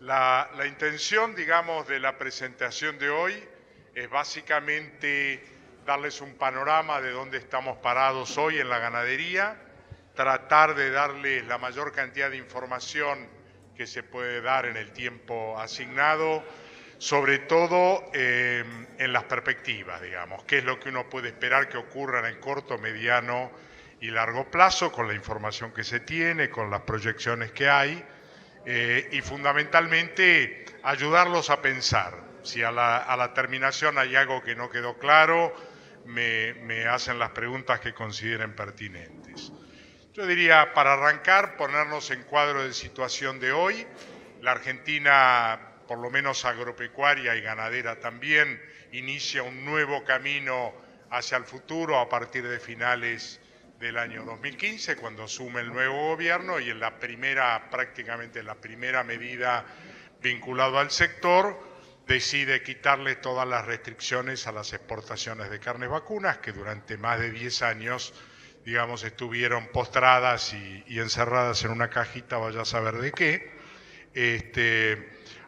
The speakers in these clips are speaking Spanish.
La intención, digamos, de la presentación de hoy es básicamente darles un panorama de dónde estamos parados hoy en la ganadería, tratar de darles la mayor cantidad de información que se puede dar en el tiempo asignado, sobre todo en las perspectivas, digamos, qué es lo que uno puede esperar que ocurra en el corto, mediano y largo plazo con la información que se tiene, con las proyecciones que hay. Y fundamentalmente ayudarlos a pensar. Si a la terminación hay algo que no quedó claro, me hacen las preguntas que consideren pertinentes. Yo diría, para arrancar, ponernos en cuadro de situación de hoy. La Argentina, por lo menos agropecuaria y ganadera también, inicia un nuevo camino hacia el futuro a partir de finales del año 2015, cuando asume el nuevo gobierno, y en la primera, prácticamente la primera medida vinculada al sector, decide quitarle todas las restricciones a las exportaciones de carnes vacunas, que durante más de 10 años, digamos, estuvieron postradas y encerradas en una cajita, vaya a saber de qué.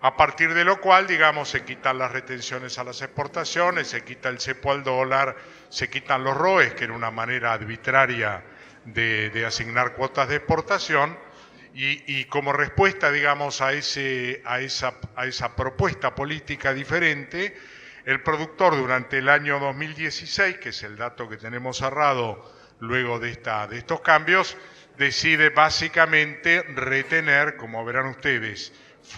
A partir de lo cual, digamos, se quitan las retenciones a las exportaciones, se quita el cepo al dólar, se quitan los ROEs, que era una manera arbitraria de asignar cuotas de exportación, y como respuesta, digamos, a esa propuesta política diferente, el productor durante el año 2016, que es el dato que tenemos cerrado luego de estos cambios, decide básicamente retener, como verán ustedes,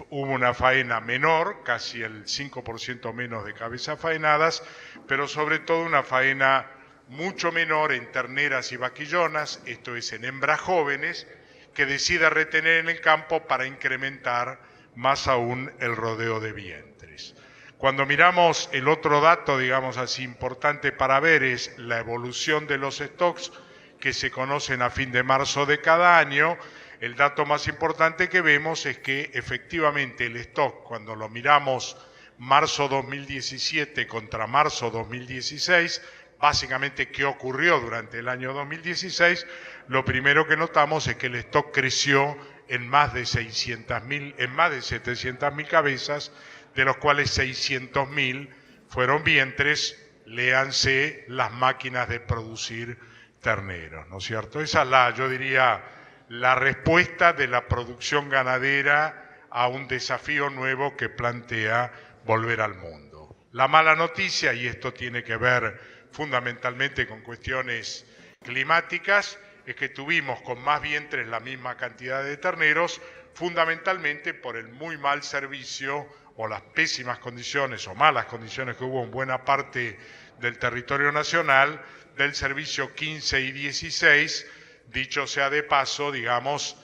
hubo una faena menor, casi el 5% menos de cabezas faenadas, pero sobre todo una faena mucho menor en terneras y vaquillonas, esto es en hembras jóvenes, que decide retener en el campo para incrementar más aún el rodeo de vientres. Cuando miramos el otro dato, digamos así, importante para ver es la evolución de los stocks que se conocen a fin de marzo de cada año. El dato más importante que vemos es que efectivamente el stock, cuando lo miramos marzo 2017 contra marzo 2016, básicamente qué ocurrió durante el año 2016, lo primero que notamos es que el stock creció en más de 700.000 cabezas, de los cuales 600.000 fueron vientres, léanse las máquinas de producir terneros, ¿no es cierto? Esa es yo diría, la respuesta de la producción ganadera a un desafío nuevo que plantea volver al mundo. La mala noticia, y esto tiene que ver fundamentalmente con cuestiones climáticas, es que tuvimos con más vientres la misma cantidad de terneros, fundamentalmente por el muy mal servicio o las pésimas condiciones o malas condiciones que hubo en buena parte del territorio nacional del servicio 15 y 16, dicho sea de paso, digamos,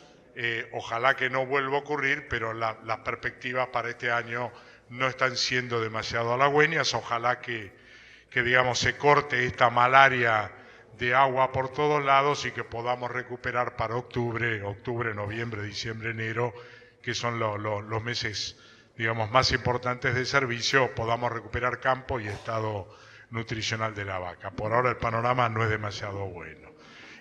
ojalá que no vuelva a ocurrir, pero las perspectivas para este año no están siendo demasiado halagüeñas. Ojalá que digamos, se corte esta malaria de agua por todos lados y que podamos recuperar para octubre, noviembre, diciembre, enero, que son los meses, digamos, más importantes de servicio, podamos recuperar campo y estado nutricional de la vaca. Por ahora el panorama no es demasiado bueno.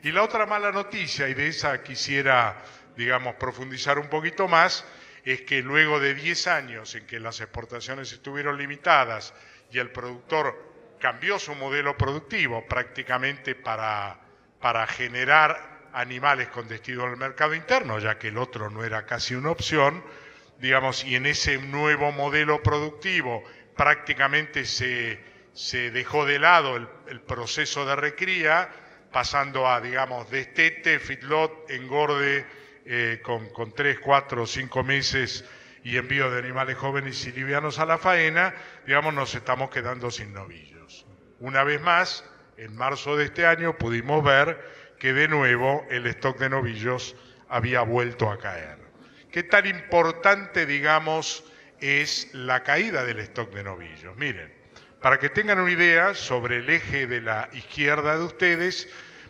Y la otra mala noticia, y de esa quisiera, digamos, profundizar un poquito más, es que luego de 10 años en que las exportaciones estuvieron limitadas y el productor cambió su modelo productivo prácticamente para generar animales con destino al mercado interno, ya que el otro no era casi una opción, digamos, y en ese nuevo modelo productivo prácticamente se dejó de lado el proceso de recría, pasando a, digamos, destete, feedlot, engorde con 3, 4 o 5 meses y envío de animales jóvenes y livianos a la faena, digamos, nos estamos quedando sin novillos. Una vez más, en marzo de este año pudimos ver que de nuevo el stock de novillos había vuelto a caer. ¿Qué tan importante, digamos, es la caída del stock de novillos? Miren, para que tengan una idea sobre el eje de la izquierda de ustedes,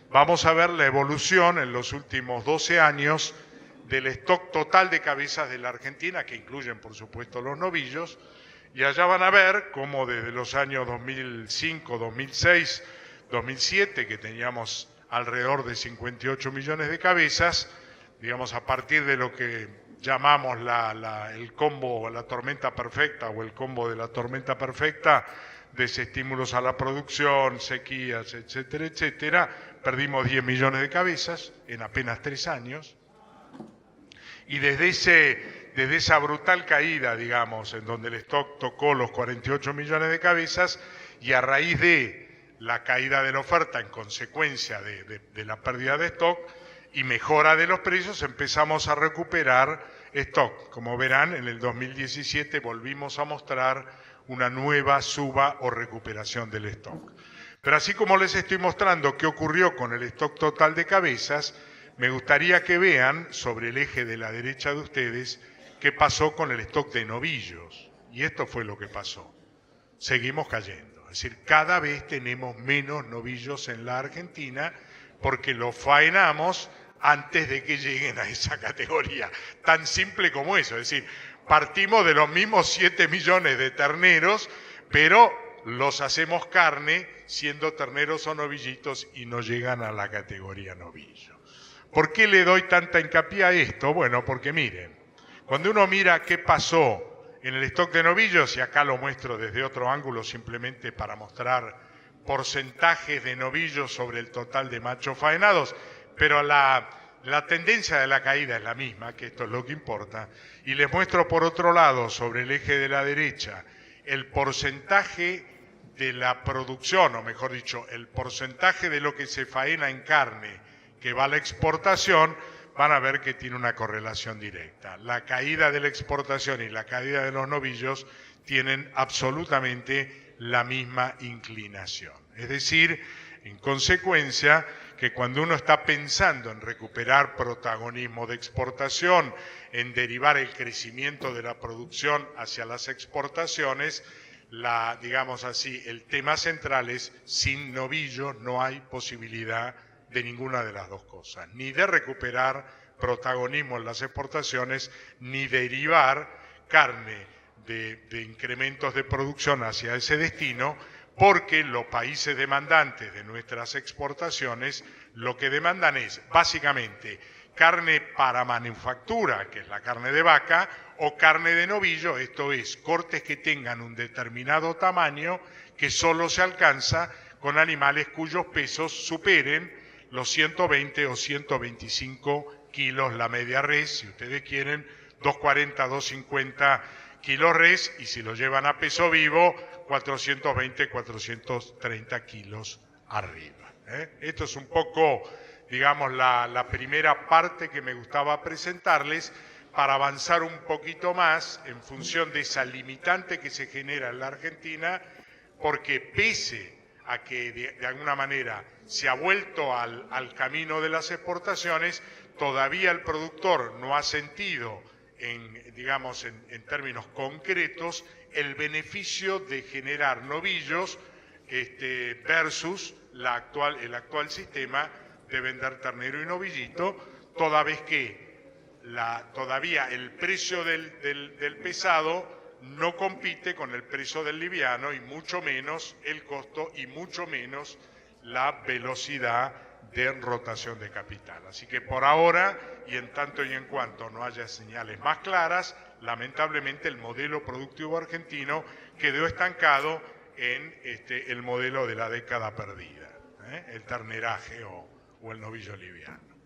vamos a ver la evolución en los últimos 12 años del stock total de cabezas de la Argentina, que incluyen, por supuesto, los novillos, y allá van a ver cómo desde los años 2005, 2006, 2007, que teníamos alrededor de 58 millones de cabezas, digamos, a partir de lo que llamamos el combo, la tormenta perfecta o el combo de la tormenta perfecta, desestímulos a la producción, sequías, etcétera, etcétera. Perdimos 10 millones de cabezas en apenas 3 años. Y desde esa brutal caída, digamos, en donde el stock tocó los 48 millones de cabezas, y a raíz de la caída de la oferta en consecuencia de la pérdida de stock y mejora de los precios, empezamos a recuperar stock. Como verán, en el 2017 volvimos a mostrar una nueva suba o recuperación del stock. Pero así como les estoy mostrando qué ocurrió con el stock total de cabezas, me gustaría que vean sobre el eje de la derecha de ustedes qué pasó con el stock de novillos. Y esto fue lo que pasó. Seguimos cayendo. Es decir, cada vez tenemos menos novillos en la Argentina porque los faenamos antes de que lleguen a esa categoría. Tan simple como eso. Es decir, partimos de los mismos 7 millones de terneros, pero los hacemos carne siendo terneros o novillitos y no llegan a la categoría novillo. ¿Por qué le doy tanta hincapié a esto? Bueno, porque miren, cuando uno mira qué pasó en el stock de novillos, y acá lo muestro desde otro ángulo simplemente para mostrar porcentajes de novillos sobre el total de machos faenados, pero la tendencia de la caída es la misma, que esto es lo que importa, y les muestro por otro lado, sobre el eje de la derecha, el porcentaje de la producción, o mejor dicho, el porcentaje de lo que se faena en carne que va a la exportación, van a ver que tiene una correlación directa. La caída de la exportación y la caída de los novillos tienen absolutamente la misma inclinación. Es decir, en consecuencia, que cuando uno está pensando en recuperar protagonismo de exportación, en derivar el crecimiento de la producción hacia las exportaciones, digamos así, el tema central es: sin novillo no hay posibilidad de ninguna de las dos cosas, ni de recuperar protagonismo en las exportaciones, ni derivar carne de incrementos de producción hacia ese destino, porque los países demandantes de nuestras exportaciones lo que demandan es básicamente carne para manufactura, que es la carne de vaca, o carne de novillo, esto es, cortes que tengan un determinado tamaño que solo se alcanza con animales cuyos pesos superen los 120 o 125 kilos la media res, si ustedes quieren, 240, 250 kilos res, y si lo llevan a peso vivo, 420, 430 kilos arriba. Esto es un poco, digamos, la primera parte que me gustaba presentarles para avanzar un poquito más en función de esa limitante que se genera en la Argentina, porque pese a que de alguna manera se ha vuelto al camino de las exportaciones, todavía el productor no ha sentido, digamos, en términos concretos, el beneficio de generar novillos versus el actual sistema de vender ternero y novillito, toda vez que todavía el precio del pesado no compite con el precio del liviano, y mucho menos el costo y mucho menos la velocidad de rotación de capital. Así que por ahora, y en tanto y en cuanto no haya señales más claras, lamentablemente el modelo productivo argentino quedó estancado en el modelo de la década perdida, el terneraje o el novillo liviano.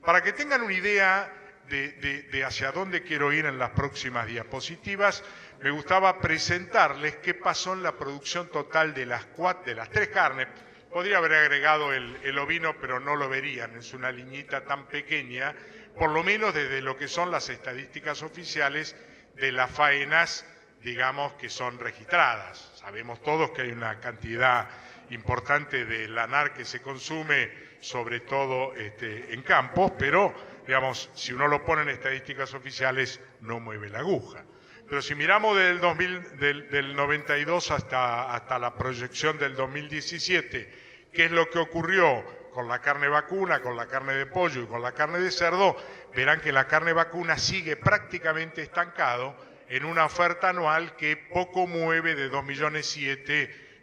Para que tengan una idea de hacia dónde quiero ir en las próximas diapositivas, me gustaba presentarles qué pasó en la producción total de las 3 carnes. Podría haber agregado el ovino, pero no lo verían, es una liñita tan pequeña, por lo menos desde lo que son las estadísticas oficiales de las faenas, digamos, que son registradas. Sabemos todos que hay una cantidad importante de lanar que se consume, sobre todo en campos, pero, digamos, si uno lo pone en estadísticas oficiales, no mueve la aguja. Pero si miramos del 92 hasta la proyección del 2017, qué es lo que ocurrió con la carne vacuna, con la carne de pollo y con la carne de cerdo, verán que la carne vacuna sigue prácticamente estancado en una oferta anual que poco mueve de 2,7 millones,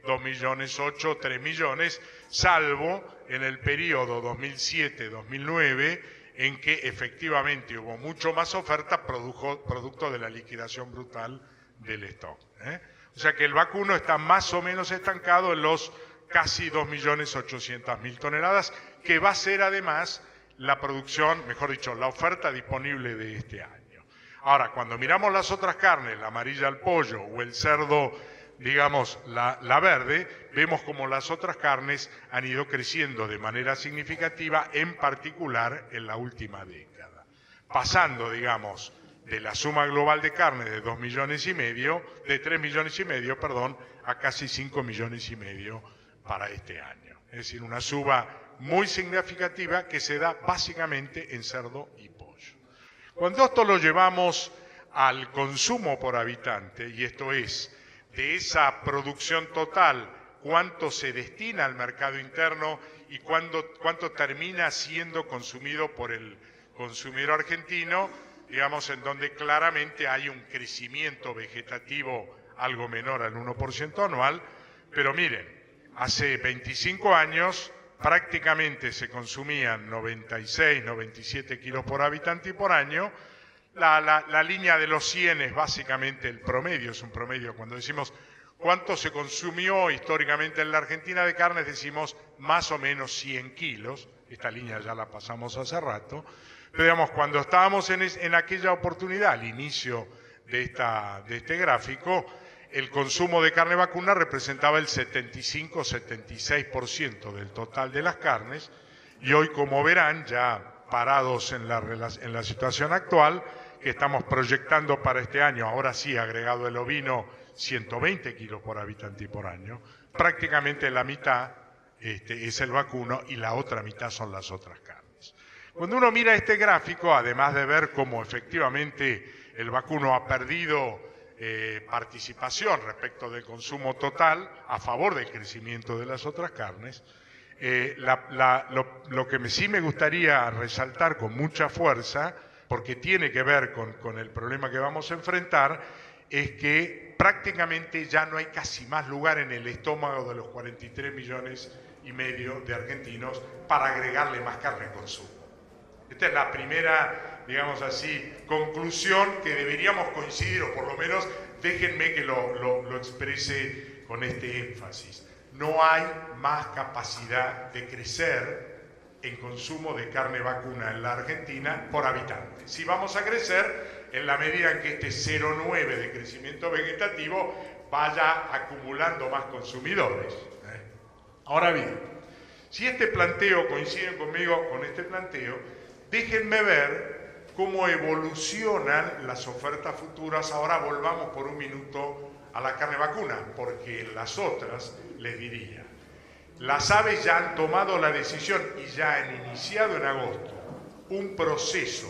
2,8 millones, 3 millones, salvo en el periodo 2007-2009, en que efectivamente hubo mucho más oferta producto de la liquidación brutal del stock. O sea que el vacuno está más o menos estancado en los casi 2.800.000 toneladas, que va a ser además la producción, mejor dicho, la oferta disponible de este año. Ahora, cuando miramos las otras carnes, la amarilla al pollo o el cerdo, digamos, la verde, vemos como las otras carnes han ido creciendo de manera significativa, en particular en la última década, pasando, digamos, de la suma global de carne de 3 millones y medio, a casi 5 millones y medio para este año. Es decir, una suba muy significativa que se da básicamente en cerdo y pollo. Cuando esto lo llevamos al consumo por habitante, y esto es, de esa producción total, cuánto se destina al mercado interno y cuánto termina siendo consumido por el consumidor argentino, digamos, en donde claramente hay un crecimiento vegetativo algo menor al 1% anual, pero miren, hace 25 años prácticamente se consumían 96, 97 kilos por habitante y por año. La línea de los 100 es básicamente el promedio, es un promedio. Cuando decimos cuánto se consumió históricamente en la Argentina de carnes, decimos más o menos 100 kilos. Esta línea ya la pasamos hace rato. Pero digamos, cuando estábamos en aquella oportunidad, al inicio de este gráfico, el consumo de carne vacuna representaba el 75-76% del total de las carnes, y hoy, como verán, ya parados en la situación actual, que estamos proyectando para este año, ahora sí, agregado el ovino, 120 kilos por habitante y por año, prácticamente la mitad es el vacuno y la otra mitad son las otras carnes. Cuando uno mira este gráfico, además de ver cómo efectivamente el vacuno ha perdido participación respecto del consumo total a favor del crecimiento de las otras carnes, lo que sí me gustaría resaltar con mucha fuerza, porque tiene que ver con el problema que vamos a enfrentar, es que prácticamente ya no hay casi más lugar en el estómago de los 43 millones y medio de argentinos para agregarle más carne al consumo. Esta es la primera, digamos así, conclusión que deberíamos coincidir, o por lo menos déjenme que lo exprese con este énfasis. No hay más capacidad de crecer en consumo de carne vacuna en la Argentina por habitante. Si vamos a crecer en la medida en que este 0,9 de crecimiento vegetativo vaya acumulando más consumidores. Ahora bien, si este planteo, coinciden conmigo con este planteo, déjenme ver cómo evolucionan las ofertas futuras. Ahora volvamos por un minuto a la carne vacuna, porque en las otras les diría, las aves ya han tomado la decisión y ya han iniciado en agosto un proceso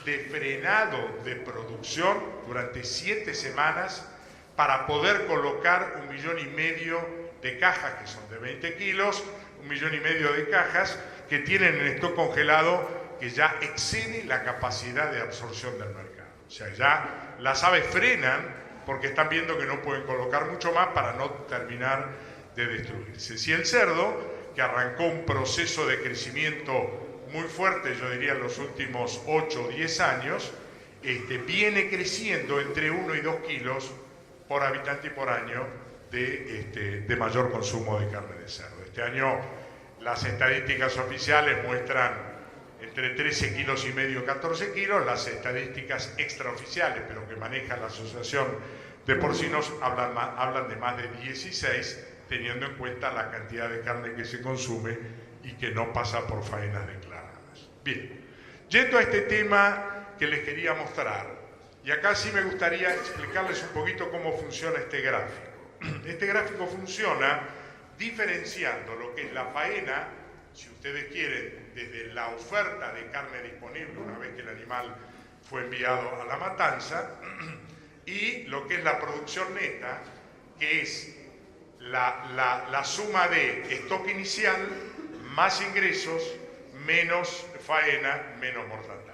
de frenado de producción durante 7 semanas para poder colocar 1,5 millones de cajas, que son de 20 kilos, 1,5 millones de cajas que tienen en stock congelado, que ya excede la capacidad de absorción del mercado. O sea, ya las aves frenan porque están viendo que no pueden colocar mucho más para no terminar de destruirse. Si el cerdo, que arrancó un proceso de crecimiento muy fuerte, yo diría en los últimos 8 o 10 años, viene creciendo entre 1 y 2 kilos por habitante y por año de mayor consumo de carne de cerdo. Este año las estadísticas oficiales muestran entre 13 kilos y medio, 14 kilos, las estadísticas extraoficiales, pero que maneja la Asociación de Porcinos, hablan de más de 16, teniendo en cuenta la cantidad de carne que se consume y que no pasa por faenas declaradas. Bien, yendo a este tema que les quería mostrar, y acá sí me gustaría explicarles un poquito cómo funciona este gráfico. Este gráfico funciona diferenciando lo que es la faena, si ustedes quieren, desde la oferta de carne disponible una vez que el animal fue enviado a la matanza, y lo que es la producción neta, que es la suma de stock inicial más ingresos menos faena menos mortandad,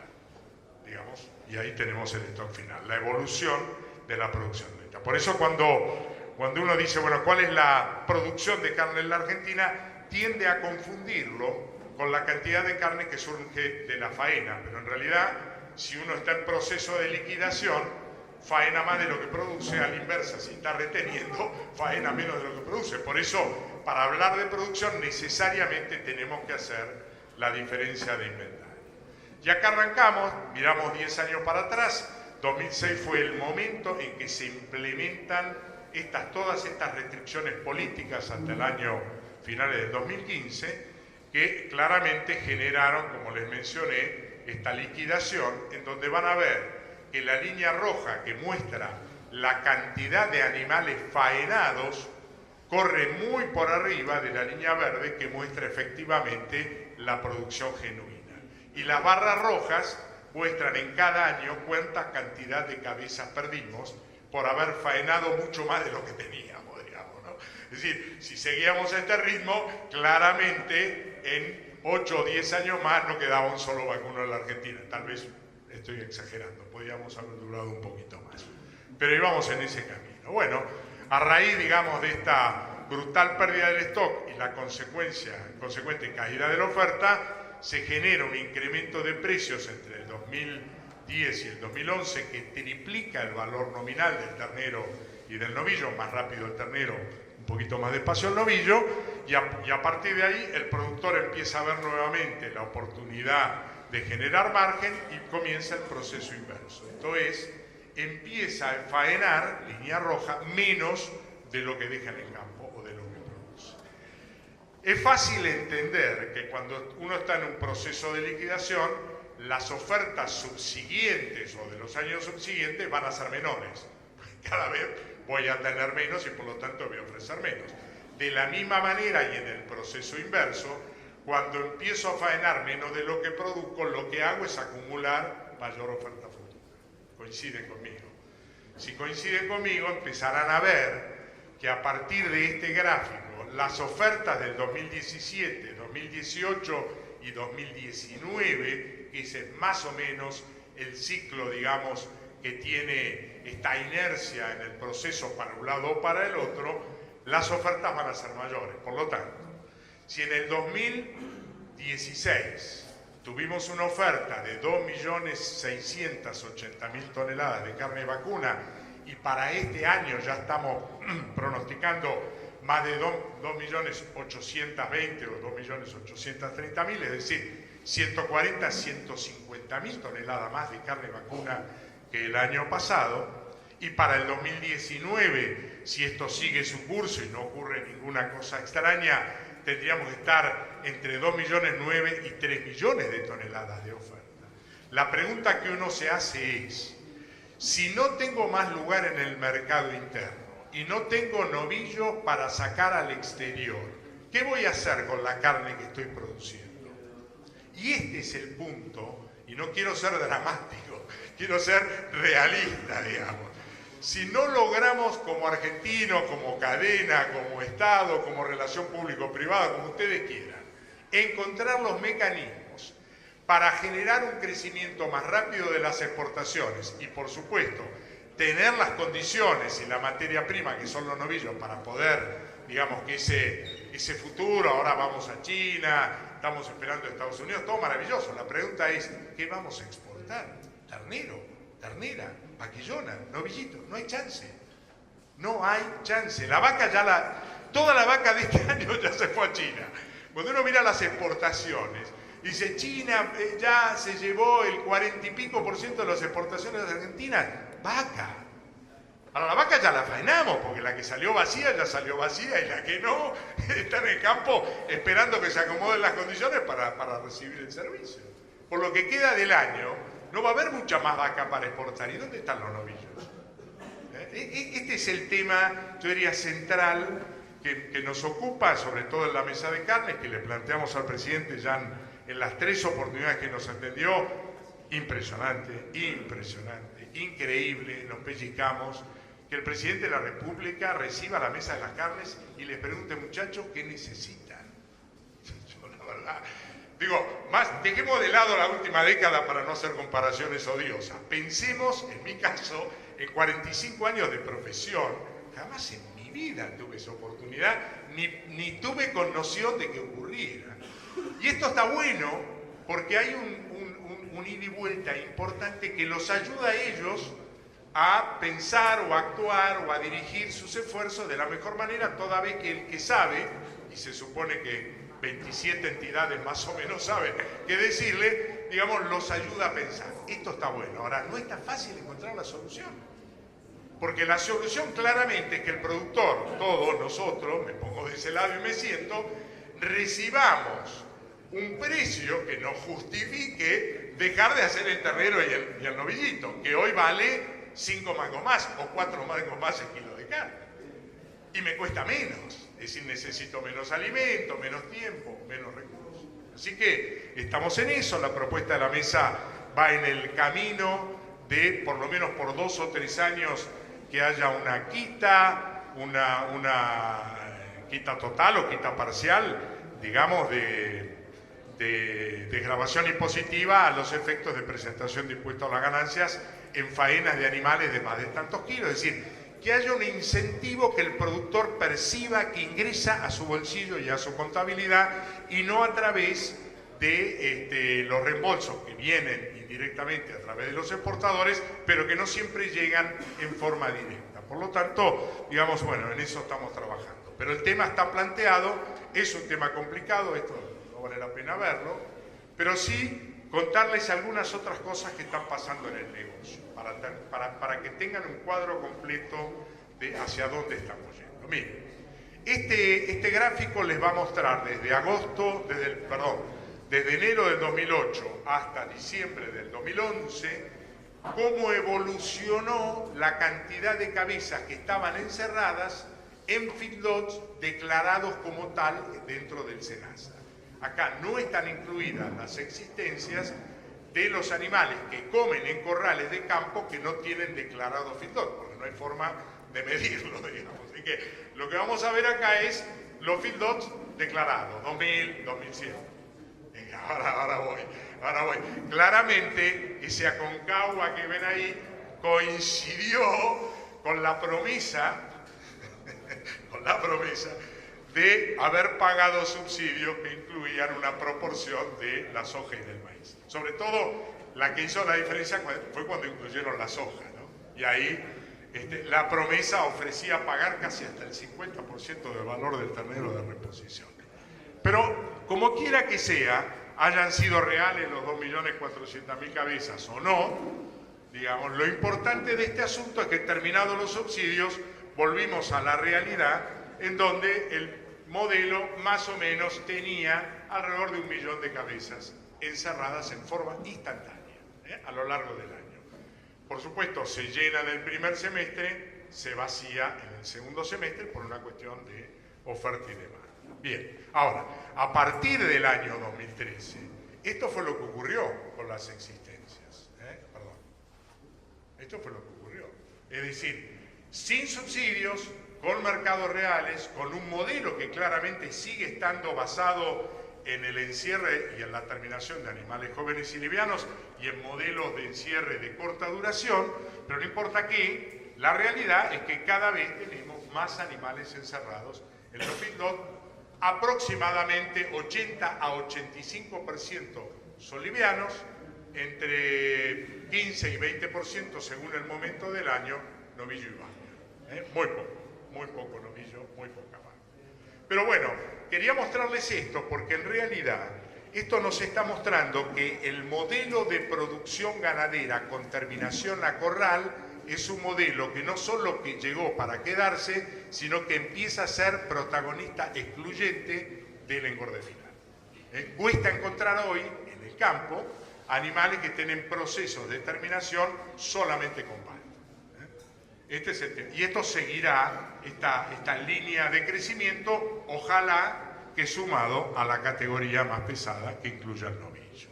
digamos, y ahí tenemos el stock final, la evolución de la producción neta. Por eso cuando uno dice, bueno, ¿cuál es la producción de carne en la Argentina?, tiende a confundirlo con la cantidad de carne que surge de la faena, pero en realidad, si uno está en proceso de liquidación, faena más de lo que produce, a la inversa, si está reteniendo, faena menos de lo que produce. Por eso, para hablar de producción, necesariamente tenemos que hacer la diferencia de inventario. Ya que arrancamos, miramos 10 años para atrás, 2006 fue el momento en que se implementan todas estas restricciones políticas hasta el año finales del 2015, que claramente generaron, como les mencioné, esta liquidación, en donde van a ver que la línea roja que muestra la cantidad de animales faenados corre muy por arriba de la línea verde que muestra efectivamente la producción genuina. Y las barras rojas muestran en cada año cuánta cantidad de cabezas perdimos por haber faenado mucho más de lo que teníamos, digamos, ¿no? Es decir, si seguíamos este ritmo, claramente en 8 o 10 años más no quedaba un solo vacuno en la Argentina. Tal vez estoy exagerando, podríamos haber durado un poquito más. Pero íbamos en ese camino. Bueno, a raíz, digamos, de esta brutal pérdida del stock y la consecuente caída de la oferta, se genera un incremento de precios entre el 2010 y el 2011 que triplica el valor nominal del ternero y del novillo, más rápido el ternero, un poquito más despacio el novillo, y a partir de ahí el productor empieza a ver nuevamente la oportunidad de generar margen y comienza el proceso inverso. Entonces, empieza a faenar, línea roja, menos de lo que deja en el campo o de lo que produce. Es fácil entender que cuando uno está en un proceso de liquidación, las ofertas subsiguientes o de los años subsiguientes van a ser menores. Cada vez voy a tener menos y por lo tanto voy a ofrecer menos. De la misma manera y en el proceso inverso, cuando empiezo a faenar menos de lo que produzco, lo que hago es acumular mayor oferta futura. Coinciden conmigo. Si coinciden conmigo, empezarán a ver que a partir de este gráfico, las ofertas del 2017, 2018 y 2019, que es más o menos el ciclo, digamos, que tiene esta inercia en el proceso para un lado o para el otro, las ofertas van a ser mayores. Por lo tanto, si en el 2016 tuvimos una oferta de 2.680.000 toneladas de carne vacuna y para este año ya estamos pronosticando más de 2.820.000 o 2.830.000, es decir, 140, 150.000 toneladas más de carne vacuna que el año pasado. Y para el 2019, si esto sigue su curso y no ocurre ninguna cosa extraña, tendríamos que estar entre 2.900.000 y 3 millones de toneladas de oferta. La pregunta que uno se hace es, si no tengo más lugar en el mercado interno y no tengo novillos para sacar al exterior, ¿qué voy a hacer con la carne que estoy produciendo? Y este es el punto, y no quiero ser dramático, quiero ser realista, digamos. Si no logramos como argentinos, como cadena, como Estado, como relación público-privada, como ustedes quieran, encontrar los mecanismos para generar un crecimiento más rápido de las exportaciones y, por supuesto, tener las condiciones y la materia prima que son los novillos para poder, digamos, que ese futuro, ahora vamos a China, estamos esperando a Estados Unidos, todo maravilloso. La pregunta es, ¿qué vamos a exportar? Ternero, ternera, vaquillona, novillito, no hay chance. No hay chance. La vaca toda la vaca de este año ya se fue a China. Cuando uno mira las exportaciones, dice, China ya se llevó el 40 y pico % de las exportaciones de Argentina, vaca. Ahora la vaca ya la faenamos, porque la que salió vacía ya salió vacía y la que no está en el campo esperando que se acomoden las condiciones para recibir el servicio. Por lo que queda del año, no va a haber mucha más vaca para exportar. ¿Y dónde están los novillos? Este es el tema, yo diría, central que nos ocupa, sobre todo en la mesa de carnes, que le planteamos al presidente ya en las 3 oportunidades que nos atendió. Impresionante, impresionante, increíble, nos pellizcamos. Que el presidente de la República reciba la mesa de las carnes y les pregunte, muchachos, ¿qué necesitan? Yo, la verdad, digo, dejemos de lado la última década para no hacer comparaciones odiosas. Pensemos, en mi caso, en 45 años de profesión, jamás en mi vida tuve esa oportunidad, ni tuve con noción de que ocurriera. Y esto está bueno porque hay un ida y vuelta importante que los ayuda a ellos a pensar o a actuar o a dirigir sus esfuerzos de la mejor manera, toda vez que el que sabe, y se supone que 27 entidades más o menos saben qué decirle, digamos, los ayuda a pensar. Esto está bueno. Ahora, no es tan fácil encontrar la solución. Porque la solución claramente es que el productor, todos nosotros, me pongo de ese lado y me siento, recibamos un precio que nos justifique dejar de hacer el ternero y el novillito, que hoy vale 5 mangos más o 4 mangos más el kilo de carne. Y me cuesta menos, es decir, necesito menos alimento, menos tiempo, menos recursos. Así que estamos en eso, la propuesta de la mesa va en el camino de, por lo menos por 2 o 3 años, que haya una quita, una quita total o quita parcial, digamos, de desgravación impositiva a los efectos de presentación de impuestos a las ganancias en faenas de animales de más de tantos kilos. Es decir, que haya un incentivo que el productor perciba que ingresa a su bolsillo y a su contabilidad y no a través de los reembolsos que vienen indirectamente a través de los exportadores, pero que no siempre llegan en forma directa. Por lo tanto, digamos, bueno, en eso estamos trabajando. Pero el tema está planteado, es un tema complicado, esto no vale la pena verlo, pero sí contarles algunas otras cosas que están pasando en el negocio, para que tengan un cuadro completo de hacia dónde estamos yendo. Miren, este gráfico les va a mostrar desde enero del 2008 hasta diciembre del 2011, cómo evolucionó la cantidad de cabezas que estaban encerradas en feedlots declarados como tal dentro del SENASA. Acá no están incluidas las existencias de los animales que comen en corrales de campo que no tienen declarado feedlot, porque no hay forma de medirlo, digamos. Así que lo que vamos a ver acá es los feedlots declarados, 2000, 2100. Ahora voy. Claramente, ese Aconcagua que ven ahí coincidió con la promesa de haber pagado subsidios que incluían una proporción de la soja y del maíz. Sobre todo, la que hizo la diferencia fue cuando incluyeron la soja, ¿no? Y ahí la promesa ofrecía pagar casi hasta el 50% del valor del ternero de reposición. Pero, como quiera que sea, hayan sido reales los 2.400.000 cabezas o no, digamos, lo importante de este asunto es que terminados los subsidios, volvimos a la realidad en donde el modelo más o menos tenía alrededor de 1 millón de cabezas encerradas en forma instantánea a lo largo del año. Por supuesto, se llena en el primer semestre, se vacía en el segundo semestre por una cuestión de oferta y demanda. Bien, ahora, a partir del año 2013, esto fue lo que ocurrió con las existencias. Esto fue lo que ocurrió. Es decir, sin subsidios, con mercados reales, con un modelo que claramente sigue estando basado en el encierre y en la terminación de animales jóvenes y livianos y en modelos de encierre de corta duración, pero no importa qué, la realidad es que cada vez tenemos más animales encerrados en los feedlots. Aproximadamente 80 a 85% son livianos, entre 15 y 20% según el momento del año, novillo y vaca. Muy poco novillo, muy poca vaca. Pero bueno, quería mostrarles esto porque en realidad esto nos está mostrando que el modelo de producción ganadera con terminación a corral es un modelo que no solo que llegó para quedarse, sino que empieza a ser protagonista excluyente del engorde final. Cuesta encontrar hoy en el campo animales que estén en procesos de terminación solamente con palta. Y esto seguirá, esta línea de crecimiento, ojalá que sumado a la categoría más pesada que incluya el novillo.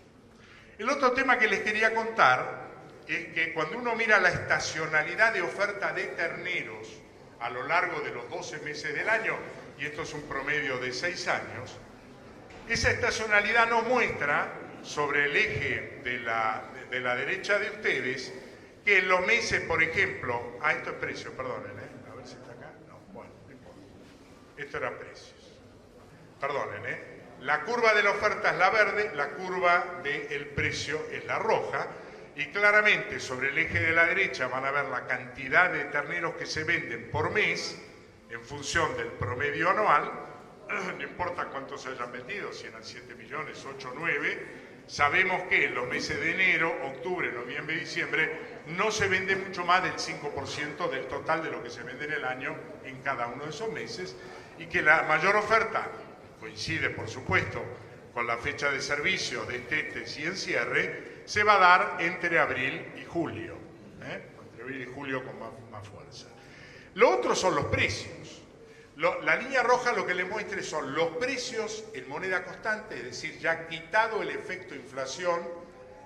El otro tema que les quería contar es que cuando uno mira la estacionalidad de oferta de terneros a lo largo de los 12 meses del año, y esto es un promedio de 6 años, esa estacionalidad nos muestra sobre el eje de la derecha de ustedes que en los meses, por ejemplo, esto es precio, perdonen, a ver si está acá, no, bueno, no importa, esto era precios, perdonen, La curva de la oferta es la verde, la curva del precio es la roja, y claramente sobre el eje de la derecha van a ver la cantidad de terneros que se venden por mes en función del promedio anual. No importa cuántos se hayan vendido, si eran 7 millones, 8, 9, sabemos que en los meses de enero, octubre, noviembre y diciembre no se vende mucho más del 5% del total de lo que se vende en el año en cada uno de esos meses, y que la mayor oferta coincide, por supuesto, con la fecha de servicio de estetes y encierre, se va a dar entre abril y julio, entre abril y julio con más fuerza. Lo otro son los precios. La línea roja lo que le muestra son los precios en moneda constante, es decir, ya quitado el efecto inflación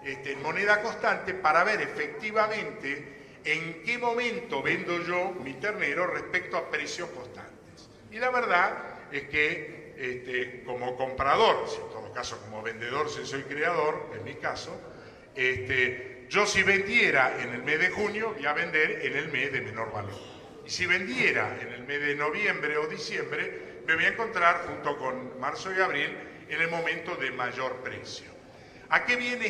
en moneda constante, para ver efectivamente en qué momento vendo yo mi ternero respecto a precios constantes. Y la verdad es que como comprador, si en todo caso como vendedor si soy creador, en mi caso, yo si vendiera en el mes de junio voy a vender en el mes de menor valor. Y si vendiera en el mes de noviembre o diciembre, me voy a encontrar junto con marzo y abril en el momento de mayor precio. ¿A qué viene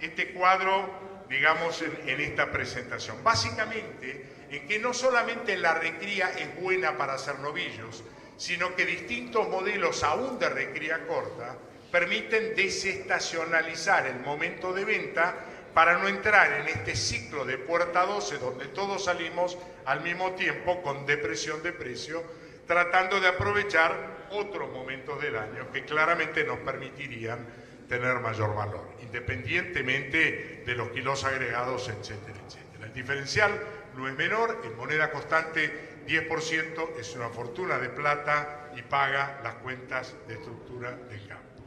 este cuadro, digamos, en esta presentación? Básicamente, en que no solamente la recría es buena para hacer novillos, sino que distintos modelos aún de recría corta permiten desestacionalizar el momento de venta para no entrar en este ciclo de puerta 12 donde todos salimos al mismo tiempo con depresión de precio, tratando de aprovechar otros momentos del año que claramente nos permitirían tener mayor valor, independientemente de los kilos agregados, etcétera, etcétera. El diferencial no es menor, en moneda constante 10% es una fortuna de plata y paga las cuentas de estructura del campo.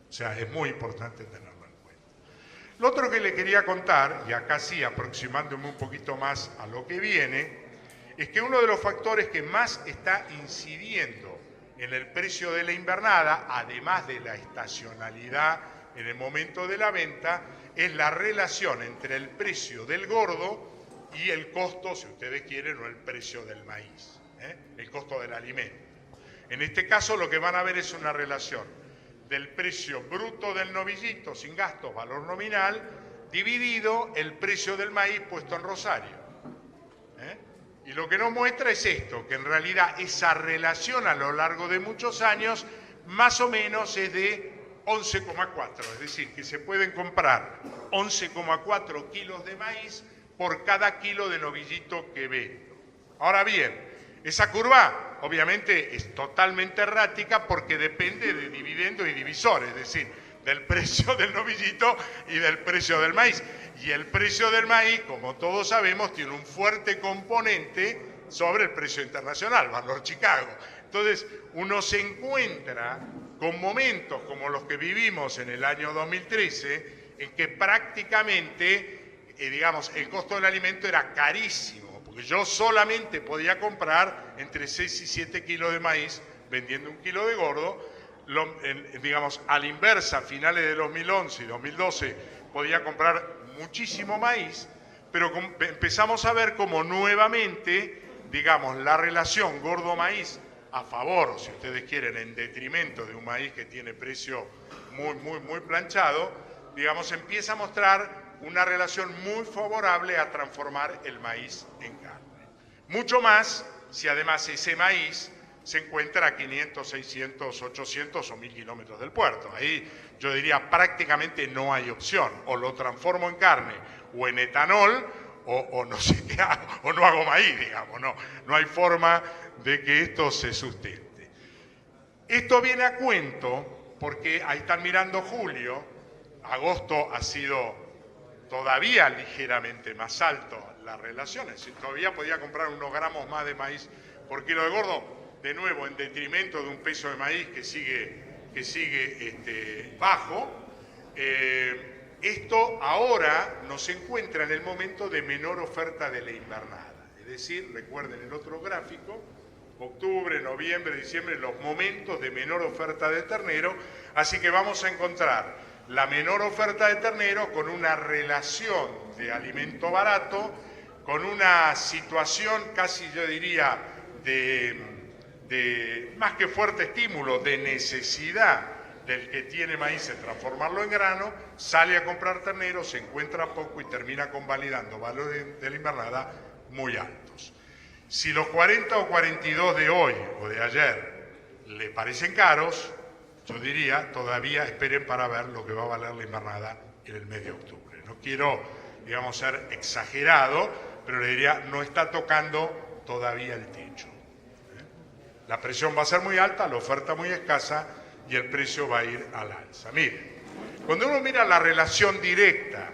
O sea, es muy importante tenerlo en cuenta. Lo otro que le quería contar, y acá sí aproximándome un poquito más a lo que viene, es que uno de los factores que más está incidiendo en el precio de la invernada, además de la estacionalidad en el momento de la venta, es la relación entre el precio del gordo y el costo, si ustedes quieren, o el precio del maíz, el costo del alimento. En este caso lo que van a ver es una relación del precio bruto del novillito sin gastos, valor nominal, dividido el precio del maíz puesto en rosario. Y lo que nos muestra es esto, que en realidad esa relación a lo largo de muchos años más o menos es de 11,4, es decir, que se pueden comprar 11,4 kilos de maíz por cada kilo de novillito que vendo. Ahora bien, esa curva obviamente es totalmente errática porque depende de dividendo y divisor, es decir, del precio del novillito y del precio del maíz. Y el precio del maíz, como todos sabemos, tiene un fuerte componente sobre el precio internacional, valor Chicago. Entonces, uno se encuentra con momentos como los que vivimos en el año 2013, en que prácticamente, digamos, el costo del alimento era carísimo, porque yo solamente podía comprar entre 6 y 7 kilos de maíz vendiendo un kilo de gordo. Digamos, a la inversa, a finales de 2011 y 2012 podía comprar muchísimo maíz, pero empezamos a ver como nuevamente, digamos, la relación gordo-maíz a favor, o si ustedes quieren, en detrimento de un maíz que tiene precio muy planchado, digamos, empieza a mostrar una relación muy favorable a transformar el maíz en carne. Mucho más si además ese maíz se encuentra a 500, 600, 800 o 1000 kilómetros del puerto. Ahí yo diría prácticamente no hay opción. O lo transformo en carne o en etanol o no sé qué hago, o no hago maíz, digamos. No hay forma de que esto se sustente. Esto viene a cuento porque ahí están mirando julio. Agosto ha sido todavía ligeramente más alto las relaciones. Si todavía podía comprar unos gramos más de maíz por kilo de gordo, de nuevo en detrimento de un peso de maíz que sigue bajo. Esto ahora nos encuentra en el momento de menor oferta de la invernada. Es decir, recuerden el otro gráfico, octubre, noviembre, diciembre, los momentos de menor oferta de ternero. Así que vamos a encontrar la menor oferta de ternero con una relación de alimento barato, con una situación casi yo diría de más que fuerte estímulo, de necesidad del que tiene maíz de transformarlo en grano, sale a comprar ternero, se encuentra poco y termina convalidando valores de la invernada muy altos. Si los 40 o 42 de hoy o de ayer le parecen caros, yo diría, todavía esperen para ver lo que va a valer la invernada en el mes de octubre. No quiero, digamos, ser exagerado, pero le diría, no está tocando todavía el techo. La presión va a ser muy alta, la oferta muy escasa y el precio va a ir al alza. Mire, cuando uno mira la relación directa,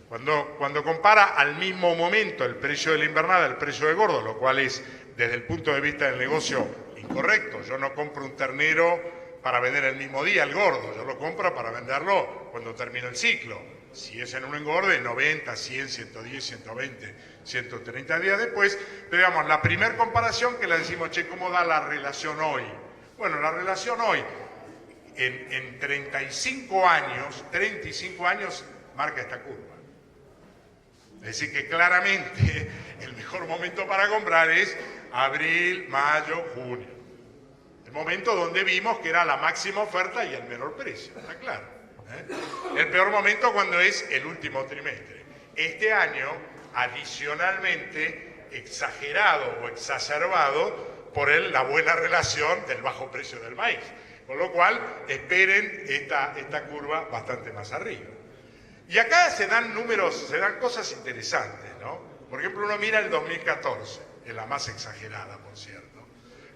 cuando compara al mismo momento el precio de la invernada al precio de gordo, lo cual es, desde el punto de vista del negocio, incorrecto. Yo no compro un ternero para vender el mismo día el gordo, yo lo compro para venderlo cuando termine el ciclo. Si es en un engorde, 90, 100, 110, 120, 130 días después. Pero digamos, la primera comparación que le decimos, che, ¿cómo da la relación hoy? Bueno, la relación hoy, en 35 años, marca esta curva. Es decir, que claramente el mejor momento para comprar es abril, mayo, junio. El momento donde vimos que era la máxima oferta y el menor precio, está claro. El peor momento cuando es el último trimestre. Este año, adicionalmente, exagerado o exacerbado por la buena relación del bajo precio del maíz. Con lo cual, esperen esta curva bastante más arriba. Y acá se dan números, se dan cosas interesantes, ¿no? Por ejemplo, uno mira el 2014, es la más exagerada, por cierto.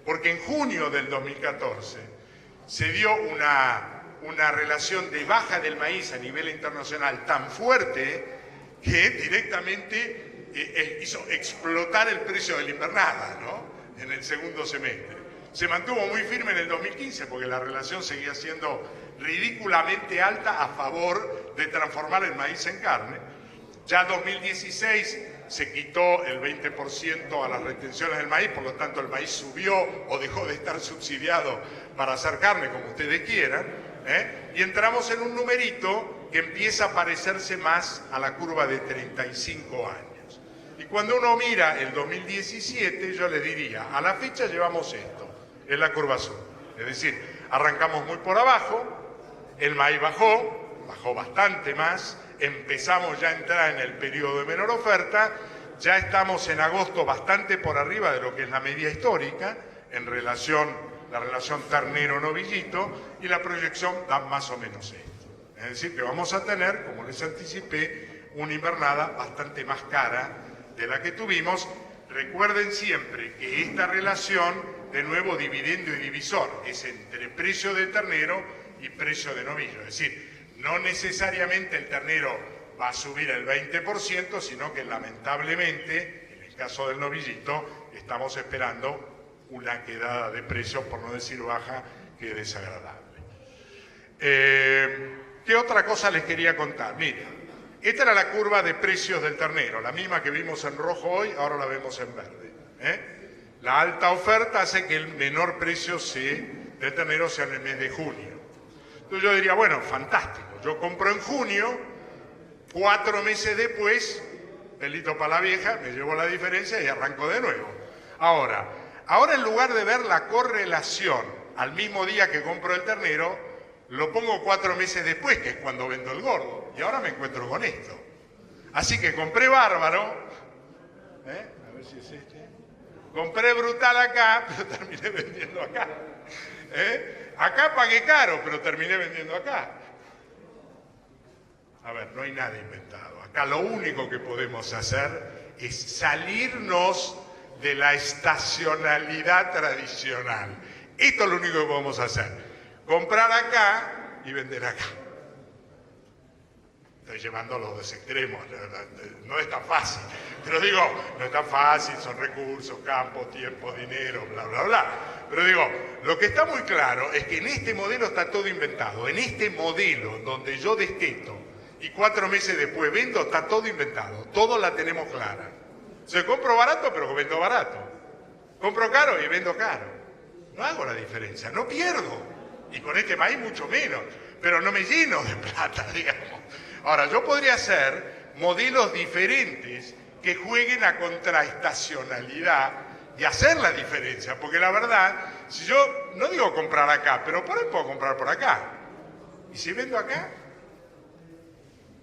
Porque en junio del 2014 se dio una relación de baja del maíz a nivel internacional tan fuerte que directamente hizo explotar el precio de la invernada, ¿no? En el segundo semestre. Se mantuvo muy firme en el 2015 porque la relación seguía siendo ridículamente alta a favor de transformar el maíz en carne. Ya en 2016 se quitó el 20% a las retenciones del maíz, por lo tanto el maíz subió o dejó de estar subsidiado para hacer carne, como ustedes quieran, y entramos en un numerito que empieza a parecerse más a la curva de 35 años. Y cuando uno mira el 2017, yo le diría, a la fecha llevamos esto, es la curva azul. Es decir, arrancamos muy por abajo, el maíz bajó bastante más, empezamos ya a entrar en el periodo de menor oferta, ya estamos en agosto bastante por arriba de lo que es la media histórica, en la relación ternero-novillito, y la proyección da más o menos esto. Es decir, que vamos a tener, como les anticipé, una invernada bastante más cara de la que tuvimos. Recuerden siempre que esta relación, de nuevo dividendo y divisor, es entre precio de ternero y precio de novillo. Es decir, no necesariamente el ternero va a subir el 20%, sino que lamentablemente, en el caso del novillito, estamos esperando una quedada de precio, por no decir baja, que es desagradable. ¿Qué otra cosa les quería contar? Miren, esta era la curva de precios del ternero, la misma que vimos en rojo hoy, ahora la vemos en verde. La alta oferta hace que el menor precio del ternero sea en el mes de junio. Entonces yo diría, bueno, fantástico, yo compro en junio, 4 meses después, pelito para la vieja, me llevo la diferencia y arranco de nuevo. Ahora en lugar de ver la correlación al mismo día que compro el ternero, lo pongo 4 meses después, que es cuando vendo el gordo, y ahora me encuentro con esto. Así que compré bárbaro, a ver si es este. Compré brutal acá, pero terminé vendiendo acá. Acá pagué caro, pero terminé vendiendo acá. A ver, no hay nada inventado. Acá lo único que podemos hacer es salirnos de la estacionalidad tradicional. Esto es lo único que podemos hacer. Comprar acá y vender acá. Estoy llevando a los dos extremos, no es tan fácil. Pero digo, no es tan fácil, son recursos, campo, tiempo, dinero, bla, bla, bla. Pero digo, lo que está muy claro es que en este modelo está todo inventado. En este modelo donde yo desteto y 4 meses después vendo, está todo inventado. Todo la tenemos clara. Se compro barato, pero vendo barato. Compro caro y vendo caro. No hago la diferencia, no pierdo. Y con este maíz mucho menos. Pero no me lleno de plata, digamos. Ahora, yo podría hacer modelos diferentes que jueguen a contraestacionalidad, y hacer la diferencia, porque la verdad, si yo no digo comprar acá, pero por ahí puedo comprar por acá, y si vendo acá,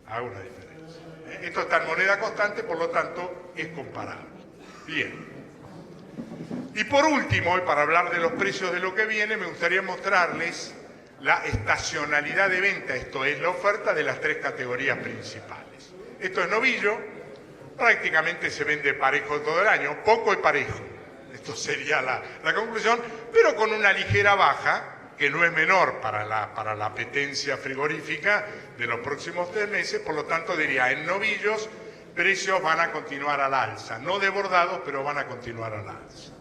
hago una diferencia. Esto está en moneda constante, por lo tanto es comparable. Bien. Y por último, y para hablar de los precios de lo que viene, me gustaría mostrarles la estacionalidad de venta, esto es la oferta de las tres categorías principales. Esto es novillo, prácticamente se vende parejo todo el año, poco y parejo. Esto sería la conclusión, pero con una ligera baja, que no es menor para la apetencia frigorífica de los próximos 3 meses, por lo tanto diría, en novillos, precios van a continuar al alza, no desbordados, pero van a continuar al alza.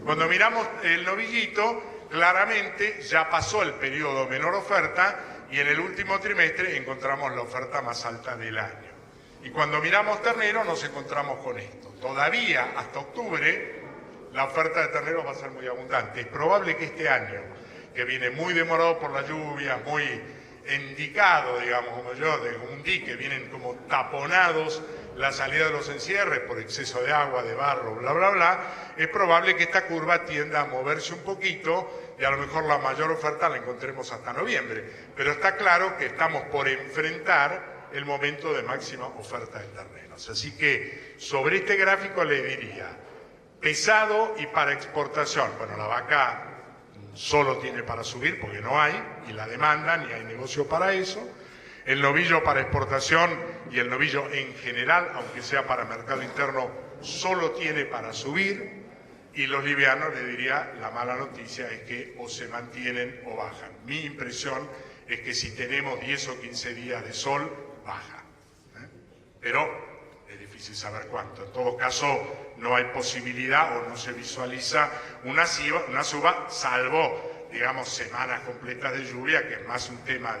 Cuando miramos el novillito, claramente ya pasó el periodo menor oferta y en el último trimestre encontramos la oferta más alta del año. Y cuando miramos ternero nos encontramos con esto. Todavía hasta octubre la oferta de terneros va a ser muy abundante. Es probable que este año, que viene muy demorado por la lluvia, muy indicado, digamos, como yo, de un dique, vienen como taponados la salida de los encierres por exceso de agua, de barro, bla, bla, bla, es probable que esta curva tienda a moverse un poquito y a lo mejor la mayor oferta la encontremos hasta noviembre. Pero está claro que estamos por enfrentar el momento de máxima oferta de terneros. Así que sobre este gráfico le diría, pesado y para exportación. Bueno, la vaca solo tiene para subir porque no hay, y la demanda, ni hay negocio para eso. El novillo para exportación y el novillo en general, aunque sea para mercado interno, solo tiene para subir. Y los livianos, le diría, la mala noticia es que o se mantienen o bajan. Mi impresión es que si tenemos 10 o 15 días de sol, baja. Pero es difícil saber cuánto. En todo caso, no hay posibilidad o no se visualiza una suba, salvo, digamos, semanas completas de lluvia, que es más un tema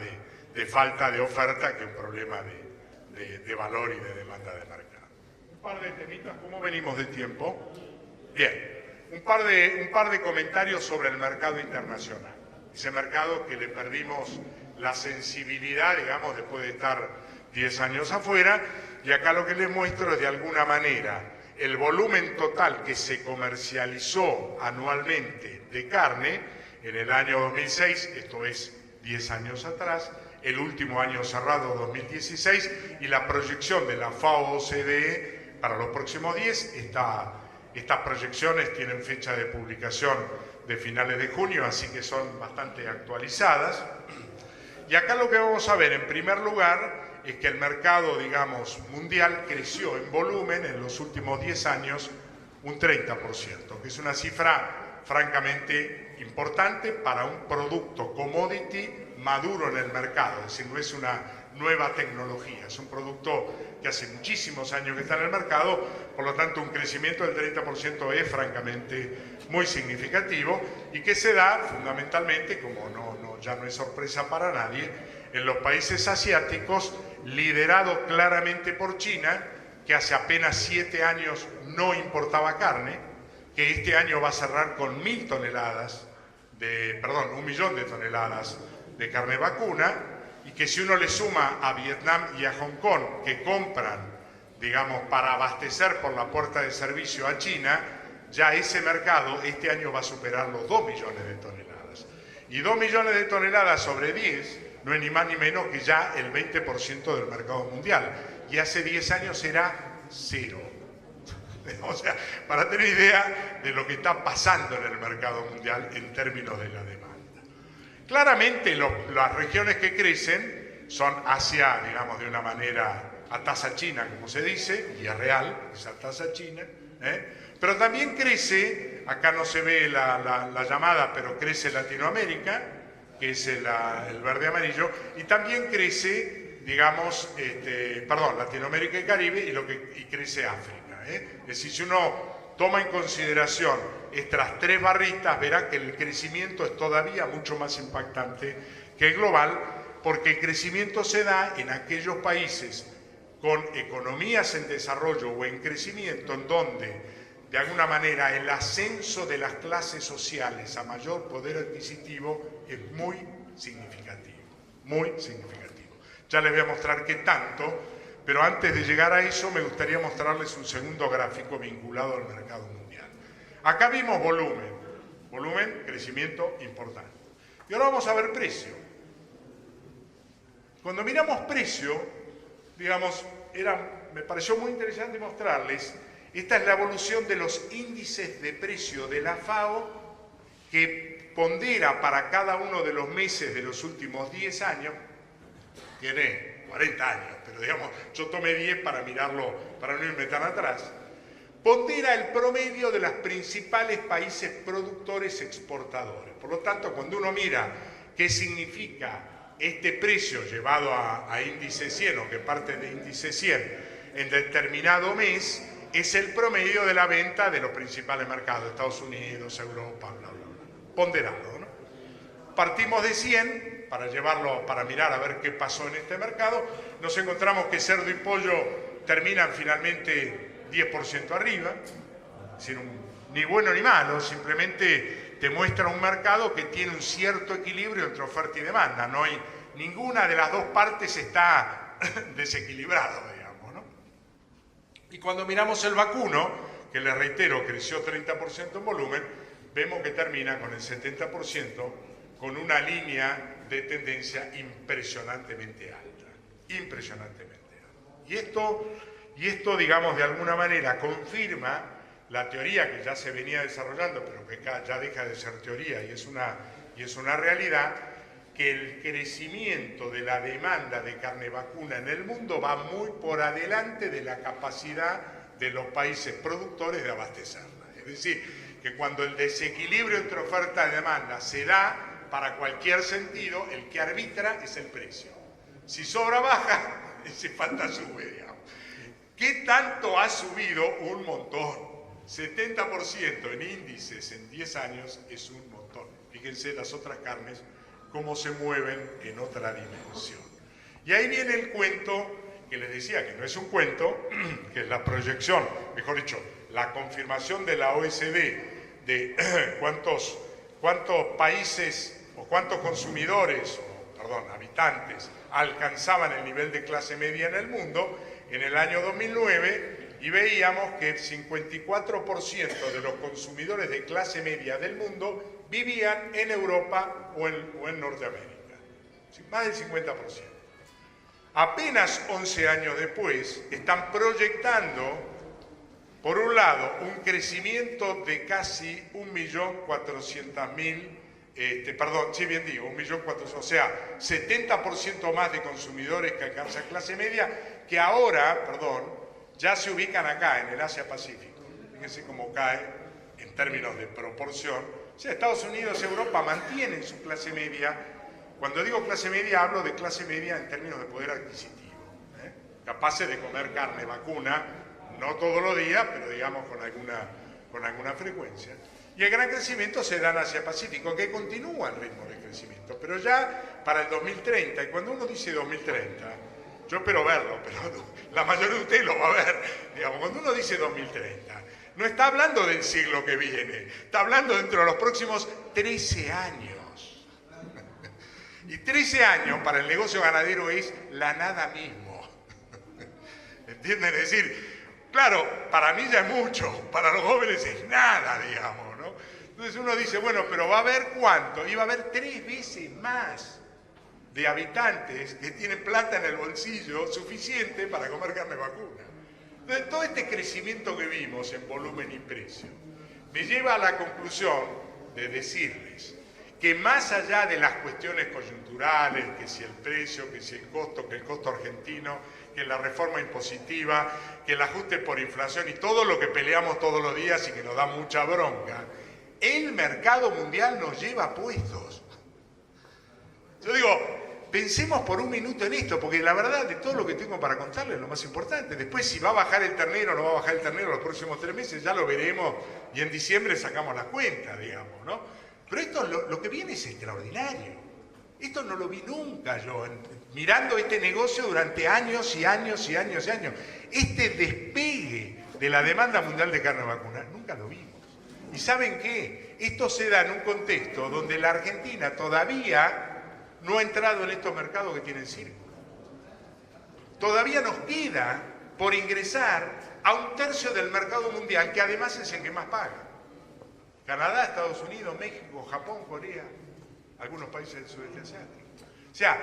de falta de oferta que un problema de valor y de demanda de mercado. Un par de temitas, ¿cómo venimos de tiempo? Bien, un par de comentarios sobre el mercado internacional. Ese mercado que le perdimos la sensibilidad, digamos, después de estar 10 años afuera, y acá lo que les muestro es de alguna manera el volumen total que se comercializó anualmente de carne en el año 2006, esto es 10 años atrás, el último año cerrado 2016 y la proyección de la FAO-OCDE para los próximos 10, estas proyecciones tienen fecha de publicación de finales de junio, así que son bastante actualizadas. Y acá lo que vamos a ver en primer lugar es que el mercado, digamos, mundial creció en volumen en los últimos 10 años un 30%, que es una cifra francamente importante para un producto commodity maduro en el mercado, es decir, no es una nueva tecnología, es un producto que hace muchísimos años que está en el mercado, por lo tanto un crecimiento del 30% es francamente muy significativo y que se da fundamentalmente, como ya no es sorpresa para nadie, en los países asiáticos, liderado claramente por China, que hace apenas 7 años no importaba carne, que este año va a cerrar con 1 millón de toneladas de carne vacuna, y que si uno le suma a Vietnam y a Hong Kong, que compran, digamos, para abastecer por la puerta de servicio a China, ya ese mercado este año va a superar los 2 millones de toneladas. Y 2 millones de toneladas sobre 10 no es ni más ni menos que ya el 20% del mercado mundial. Y hace 10 años era 0. O sea, para tener idea de lo que está pasando en el mercado mundial en términos de la demanda. Claramente las regiones que crecen son Asia, digamos, de una manera a tasa china, como se dice, y es real, esa tasa china, pero también crece, acá no se ve la llamada, pero crece Latinoamérica, que es el verde amarillo, y también crece, digamos, Latinoamérica y Caribe, y crece África. Es decir, si uno toma en consideración estas 3 barritas, verá que el crecimiento es todavía mucho más impactante que el global, porque el crecimiento se da en aquellos países con economías en desarrollo o en crecimiento, en donde, de alguna manera, el ascenso de las clases sociales a mayor poder adquisitivo es muy significativo, muy significativo. Ya les voy a mostrar qué tanto, pero antes de llegar a eso me gustaría mostrarles un segundo gráfico vinculado al mercado mundial. Acá vimos volumen, crecimiento importante. Y ahora vamos a ver precio. Cuando miramos precio, digamos, me pareció muy interesante mostrarles, esta es la evolución de los índices de precio de la FAO que pondera para cada uno de los meses de los últimos 10 años, tiene 40 años, pero digamos, yo tomé 10 para mirarlo, para no irme tan atrás, pondera el promedio de los principales países productores exportadores. Por lo tanto, cuando uno mira qué significa este precio llevado a índice 100 o que parte de índice 100 en determinado mes, es el promedio de la venta de los principales mercados, Estados Unidos, Europa, bla, bla, bla. Ponderado, ¿no? Partimos de 100 para llevarlo, para mirar a ver qué pasó en este mercado. Nos encontramos que cerdo y pollo terminan finalmente 10% arriba, es decir, ni bueno ni malo, simplemente te muestra un mercado que tiene un cierto equilibrio entre oferta y demanda. No hay, ninguna de las dos partes está desequilibrado, digamos, ¿no? Y cuando miramos el vacuno, que les reitero, creció 30% en volumen, vemos que termina con el 70%, con una línea de tendencia impresionantemente alta, impresionantemente alta. Y esto, digamos, de alguna manera confirma la teoría que ya se venía desarrollando, pero que ya deja de ser teoría y es una realidad, que el crecimiento de la demanda de carne vacuna en el mundo va muy por adelante de la capacidad de los países productores de abastecerla. Es decir, que cuando el desequilibrio entre oferta y demanda se da, para cualquier sentido, el que arbitra es el precio. Si sobra baja, y si falta sube, digamos. ¿Qué tanto ha subido? Un montón. 70% en índices en 10 años es un montón. Fíjense las otras carnes cómo se mueven en otra dimensión. Y ahí viene el cuento que les decía, que no es un cuento, que es la proyección, mejor dicho, la confirmación de la OECD de cuántos países o cuántos consumidores, habitantes, alcanzaban el nivel de clase media en el mundo en el año 2009, y veíamos que el 54% de los consumidores de clase media del mundo vivían en Europa o en Norteamérica. Más del 50%. Apenas 11 años después, están proyectando, por un lado, un crecimiento de casi 1.400.000, 1.400.000, o sea, 70% más de consumidores que alcanzan clase media, que ahora, ya se ubican acá, en el Asia-Pacífico. Fíjense cómo cae en términos de proporción. O sea, Estados Unidos y Europa mantienen su clase media. Cuando digo clase media, hablo de clase media en términos de poder adquisitivo. Capaces de comer carne vacuna, no todos los días, pero digamos con alguna frecuencia. Y el gran crecimiento se da en Asia-Pacífico, que continúa el ritmo de crecimiento, pero ya para el 2030, y cuando uno dice 2030, yo espero verlo, pero la mayoría de ustedes lo va a ver, digamos, cuando uno dice 2030, no está hablando del siglo que viene, está hablando dentro de los próximos 13 años. Y 13 años para el negocio ganadero es la nada mismo. ¿Entienden? Es decir, claro, para mí ya es mucho, para los jóvenes es nada, digamos, ¿no? Entonces uno dice, bueno, pero ¿va a haber cuánto? Y va a haber 3 veces más de habitantes que tienen plata en el bolsillo suficiente para comer carne vacuna. Entonces, todo este crecimiento que vimos en volumen y precio me lleva a la conclusión de decirles que más allá de las cuestiones coyunturales, que si el precio, que si el costo argentino, que la reforma impositiva, que el ajuste por inflación y todo lo que peleamos todos los días y que nos da mucha bronca, el mercado mundial nos lleva puestos. Yo digo, pensemos por un minuto en esto, porque la verdad de todo lo que tengo para contarles es lo más importante. Después si va a bajar el ternero o no va a bajar el ternero los próximos 3 meses, ya lo veremos y en diciembre sacamos las cuentas, digamos, ¿no? Pero esto, lo que viene es extraordinario. Esto no lo vi nunca yo, mirando este negocio durante años y años y años y años. Este despegue de la demanda mundial de carne vacuna, nunca lo vimos. ¿Y saben qué? Esto se da en un contexto donde la Argentina todavía no ha entrado en estos mercados que tienen circo. Todavía nos queda por ingresar a 1/3 del mercado mundial, que además es el que más paga. Canadá, Estados Unidos, México, Japón, Corea, algunos países del sudeste asiático. O sea,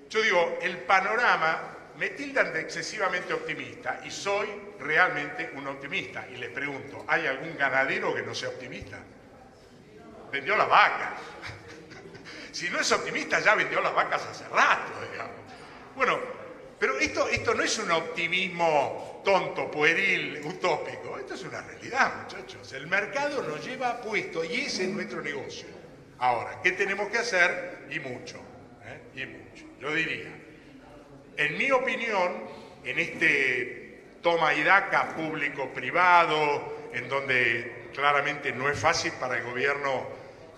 yo digo, el panorama me tildan de excesivamente optimista y soy realmente un optimista. Y les pregunto, ¿hay algún ganadero que no sea optimista? Vendió las vacas. Si no es optimista, ya vendió las vacas hace rato, digamos. Bueno, pero esto no es un optimismo tonto, pueril, utópico. Esto es una realidad, muchachos. El mercado nos lleva puesto y ese es nuestro negocio. Ahora, ¿qué tenemos que hacer? Y mucho, y mucho. Yo diría, en mi opinión, en este toma y daca público-privado, en donde claramente no es fácil para el gobierno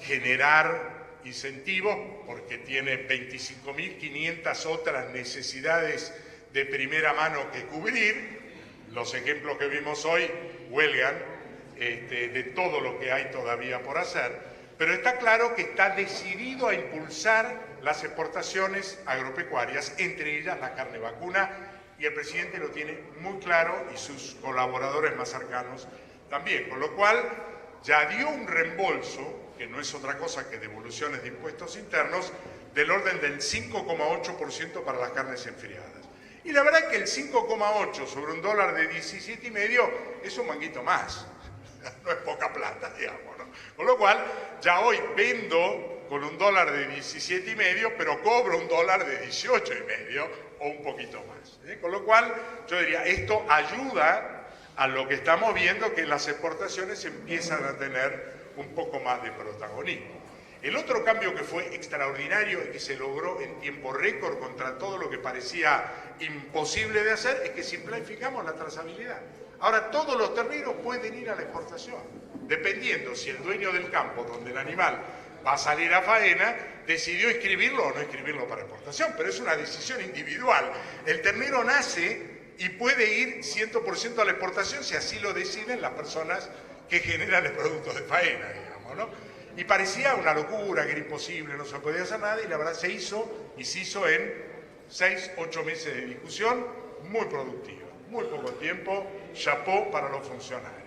generar incentivos, porque tiene 25.500 otras necesidades de primera mano que cubrir. Los ejemplos que vimos hoy huelgan de todo lo que hay todavía por hacer. Pero está claro que está decidido a impulsar las exportaciones agropecuarias, entre ellas la carne vacuna, y el presidente lo tiene muy claro y sus colaboradores más cercanos también, con lo cual ya dio un reembolso, que no es otra cosa que devoluciones de impuestos internos, del orden del 5,8% para las carnes enfriadas. Y la verdad es que el 5,8 sobre un dólar de 17,5 es un manguito más, no es poca plata, digamos, ¿no? Con lo cual, ya hoy vendo con un dólar de 17,5, pero cobro un dólar de 18,5 o un poquito más. Con lo cual, yo diría, esto ayuda a lo que estamos viendo, que las exportaciones empiezan a tener un poco más de protagonismo. El otro cambio que fue extraordinario y que se logró en tiempo récord contra todo lo que parecía imposible de hacer es que simplificamos la trazabilidad. Ahora todos los terneros pueden ir a la exportación, dependiendo si el dueño del campo donde el animal va a salir a faena decidió inscribirlo o no inscribirlo para exportación, pero es una decisión individual. El ternero nace y puede ir 100% a la exportación si así lo deciden las personas que generan el producto de faena, digamos, ¿no? Y parecía una locura, que era imposible, no se podía hacer nada, y la verdad se hizo, y se hizo en 6-8 meses de discusión, muy productiva, muy poco tiempo, chapó para los funcionarios.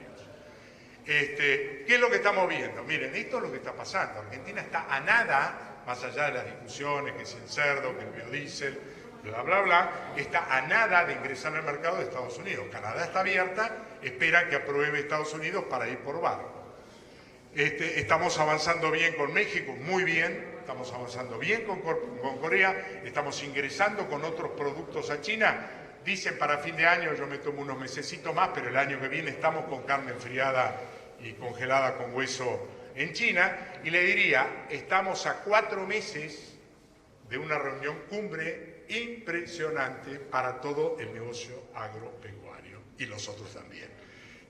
¿Qué es lo que estamos viendo? Miren, esto es lo que está pasando. Argentina está a nada, más allá de las discusiones, que si el cerdo, que el biodiesel, bla, bla, bla, está a nada de ingresar al mercado de Estados Unidos. Canadá está abierta, espera que apruebe Estados Unidos para ir por barco. Estamos avanzando bien con México, muy bien, estamos avanzando bien con Corea, estamos ingresando con otros productos a China. Dicen para fin de año, yo me tomo unos mesecitos más, pero el año que viene estamos con carne enfriada y congelada con hueso en China. Y le diría, estamos a 4 meses de una reunión cumbre impresionante para todo el negocio agropecuario y los otros también,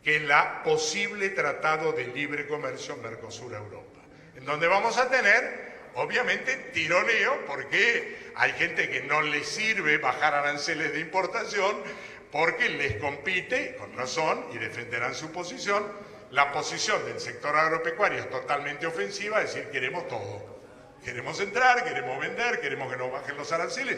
que es la posible tratado de libre comercio Mercosur-Europa, en donde vamos a tener, obviamente, tironeo, porque hay gente que no les sirve bajar aranceles de importación, porque les compite, con razón, y defenderán su posición. La posición del sector agropecuario es totalmente ofensiva, es decir, queremos todo. Queremos entrar, queremos vender, queremos que nos bajen los aranceles.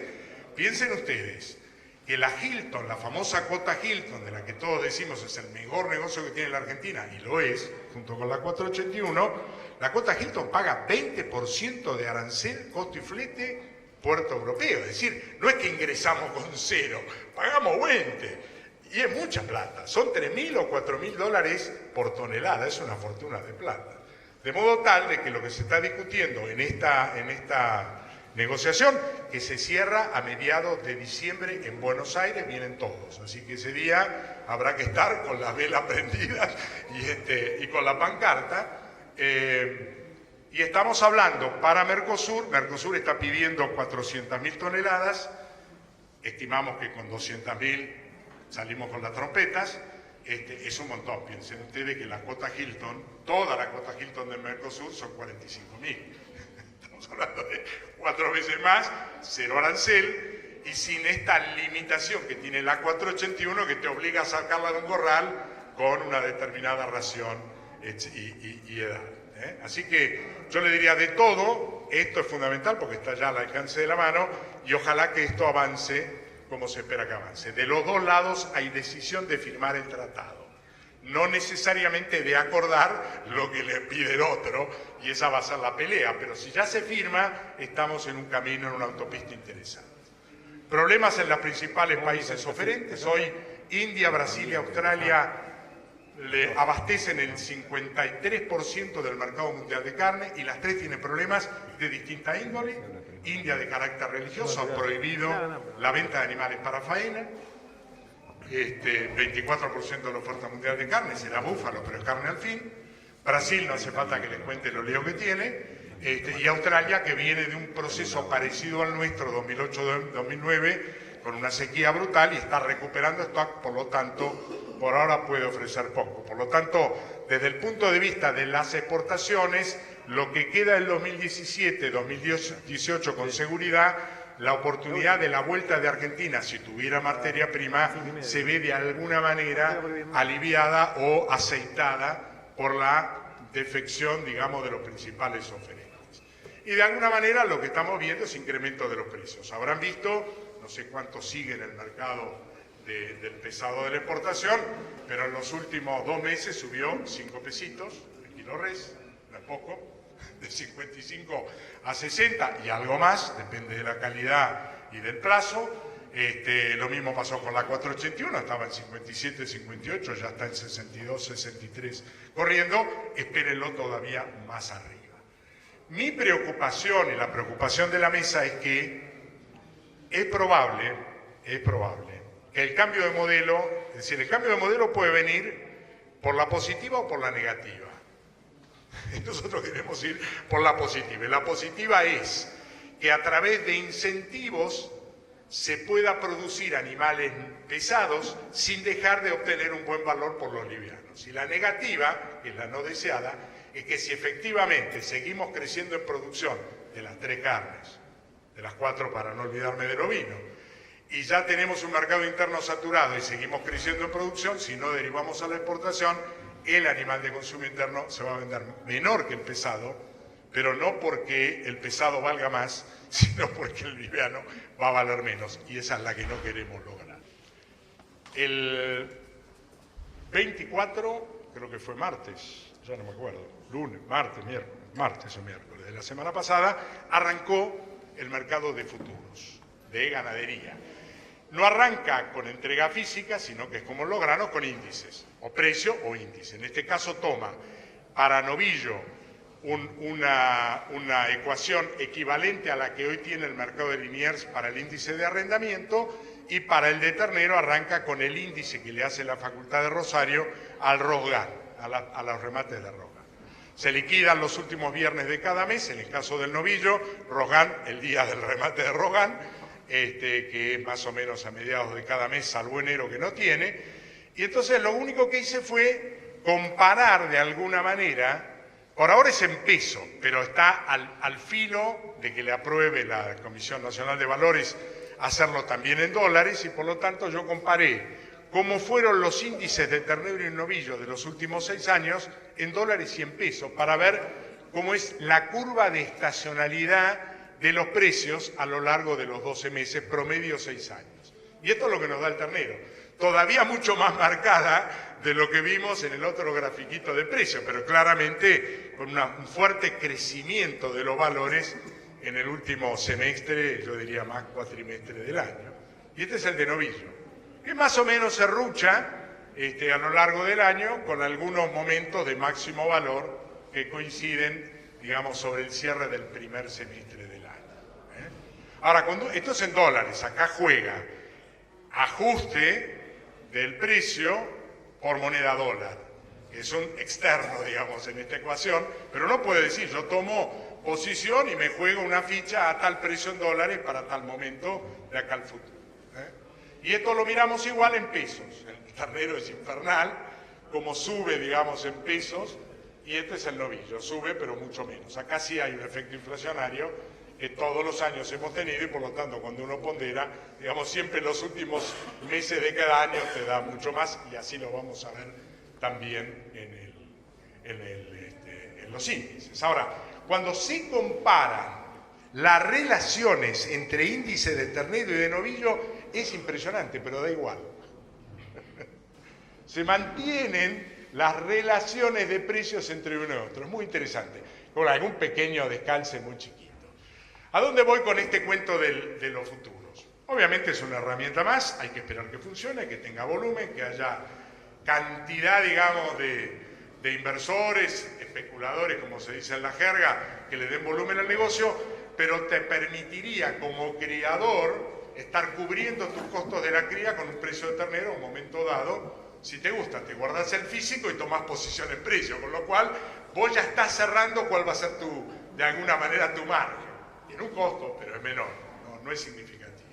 Piensen ustedes que la Hilton, la famosa cuota Hilton, de la que todos decimos es el mejor negocio que tiene la Argentina, y lo es, junto con la 481, la cuota Hilton paga 20% de arancel, costo y flete, puerto europeo. Es decir, no es que ingresamos con 0, pagamos 20. Y es mucha plata, son 3.000 o 4.000 dólares por tonelada, es una fortuna de plata. De modo tal de que lo que se está discutiendo en esta negociación, que se cierra a mediados de diciembre en Buenos Aires, vienen todos. Así que ese día habrá que estar con las velas prendidas y con la pancarta. Y estamos hablando para Mercosur. Mercosur está pidiendo 400.000 toneladas. Estimamos que con 200.000 salimos con las trompetas. Es un montón. Piensen ustedes que la cuota Hilton, toda la cuota Hilton de Mercosur son 45.000. Estamos hablando de 4 veces más, 0 arancel, y sin esta limitación que tiene la 481, que te obliga a sacarla de un corral con una determinada ración y edad. Así que yo le diría, de todo, esto es fundamental porque está ya al alcance de la mano, y ojalá que esto avance como se espera que avance. De los dos lados hay decisión de firmar el tratado. no necesariamente de acordar lo que le pide el otro, y esa va a ser la pelea, pero si ya se firma, estamos en un camino, en una autopista interesante. Problemas en los principales países oferentes. Hoy India, Brasil y Australia le abastecen el 53% del mercado mundial de carne, y las tres tienen problemas de distinta índole. India de carácter religioso, ha prohibido la venta de animales para faena. 24% de la oferta mundial de carne será búfalo, pero es carne al fin. Brasil, no hace falta que les cuente lo lío que tiene. Y Australia, que viene de un proceso parecido al nuestro, 2008-2009, con una sequía brutal, y está recuperando stock, por lo tanto, por ahora puede ofrecer poco. Por lo tanto, desde el punto de vista de las exportaciones, lo que queda del 2017-2018 con seguridad, la oportunidad de la vuelta de Argentina, si tuviera materia prima, se ve de alguna manera aliviada o aceitada por la defección, digamos, de los principales oferentes. Y de alguna manera lo que estamos viendo es incremento de los precios. Habrán visto, no sé cuánto sigue en el mercado del pesado de la exportación, pero en los últimos 2 meses subió 5 pesitos el kilo res, no es poco, de 55 a 60 y algo más, depende de la calidad y del plazo. Lo mismo pasó con la 481, estaba en 57, 58, ya está en 62, 63 corriendo, espérenlo todavía más arriba. Mi preocupación y la preocupación de la mesa es que es probable que el cambio de modelo, es decir, el cambio de modelo puede venir por la positiva o por la negativa. Nosotros queremos ir por la positiva. Y la positiva es que a través de incentivos se pueda producir animales pesados sin dejar de obtener un buen valor por los livianos. Y la negativa, que es la no deseada, es que si efectivamente seguimos creciendo en producción de las 3 carnes, de las 4 para no olvidarme del ovino, y ya tenemos un mercado interno saturado y seguimos creciendo en producción, si no derivamos a la exportación, el animal de consumo interno se va a vender menor que el pesado, pero no porque el pesado valga más, sino porque el liviano va a valer menos, y esa es la que no queremos lograr. El 24, creo que fue martes, ya no me acuerdo, lunes, martes o miércoles de la semana pasada, arrancó el mercado de futuros, de ganadería. No arranca con entrega física, sino que es como los granos, con índices, o precio o índice. En este caso toma para novillo una ecuación equivalente a la que hoy tiene el mercado de Liniers para el índice de arrendamiento, y para el de ternero arranca con el índice que le hace la Facultad de Rosario al Rosgan, a los remates de Rosgan. Se liquidan los últimos viernes de cada mes, en el caso del novillo, Rosgan, el día del remate de Rosgan, que es más o menos a mediados de cada mes, salvo enero que no tiene. Y entonces lo único que hice fue comparar de alguna manera, por ahora es en peso, pero está al filo de que le apruebe la Comisión Nacional de Valores hacerlo también en dólares, y por lo tanto yo comparé cómo fueron los índices de ternero y novillo de los últimos 6 años en dólares y en pesos, para ver cómo es la curva de estacionalidad de los precios a lo largo de los 12 meses, promedio 6 años. Y esto es lo que nos da el ternero, todavía mucho más marcada de lo que vimos en el otro grafiquito de precios, pero claramente con un fuerte crecimiento de los valores en el último semestre, yo diría más cuatrimestre del año. Y este es el de novillo, que más o menos se rucha a lo largo del año, con algunos momentos de máximo valor que coinciden, digamos, sobre el cierre del primer semestre del año. Ahora, esto es en dólares, acá juega ajuste del precio por moneda dólar, que es un externo, digamos, en esta ecuación, pero no puede decir, yo tomo posición y me juego una ficha a tal precio en dólares para tal momento de acá al futuro. Y esto lo miramos igual en pesos. El ternero es infernal, como sube, digamos, en pesos, y este es el novillo, sube pero mucho menos. Acá sí hay un efecto inflacionario que todos los años hemos tenido, y por lo tanto cuando uno pondera, digamos, siempre en los últimos meses de cada año te da mucho más, y así lo vamos a ver también en los índices. Ahora, cuando se comparan las relaciones entre índice de ternero y de novillo, es impresionante, pero da igual. Se mantienen las relaciones de precios entre uno y otro. Es muy interesante, con algún pequeño descalce muy chiquito. ¿A dónde voy con este cuento de los futuros? Obviamente es una herramienta más, hay que esperar que funcione, que tenga volumen, que haya cantidad, digamos, de inversores, especuladores, como se dice en la jerga, que le den volumen al negocio, pero te permitiría como criador estar cubriendo tus costos de la cría con un precio de ternero a un momento dado. Si te gusta, te guardas el físico y tomás posición en precio, con lo cual vos ya estás cerrando cuál va a ser de alguna manera tu margen. Tiene un costo, pero es menor, no es significativo.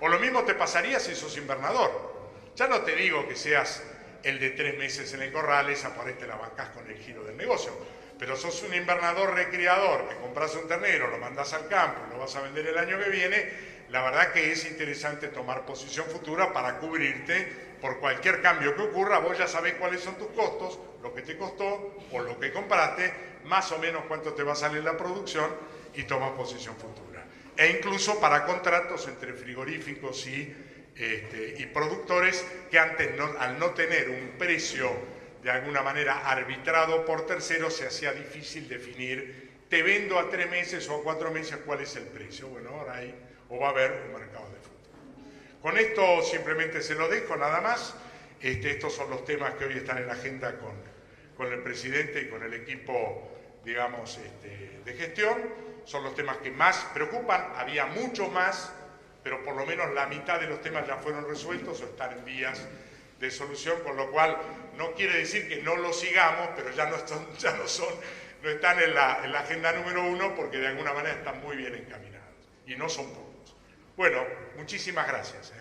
O lo mismo te pasaría si sos invernador. Ya no te digo que seas el de 3 meses en el corral, esa por ahí te la bancás con el giro del negocio. Pero sos un invernador recriador, que compras un ternero, lo mandás al campo, lo vas a vender el año que viene, la verdad que es interesante tomar posición futura para cubrirte por cualquier cambio que ocurra. Vos ya sabés cuáles son tus costos, lo que te costó o lo que compraste, más o menos cuánto te va a salir la producción y tomas posición futura. E incluso para contratos entre frigoríficos y productores que antes, al no tener un precio de alguna manera arbitrado por terceros, se hacía difícil definir, te vendo a 3 meses o a 4 meses, ¿cuál es el precio? Bueno, ahora hay, o va a haber un mercado de futuro. Con esto simplemente se lo dejo, nada más. Estos son los temas que hoy están en la agenda con el presidente y con el equipo, digamos, de gestión. Son los temas que más preocupan, había muchos más, pero por lo menos la mitad de los temas ya fueron resueltos o están en vías de solución, con lo cual no quiere decir que no los sigamos, pero ya no están en la agenda número 1 porque de alguna manera están muy bien encaminados y no son pocos. Bueno, muchísimas gracias.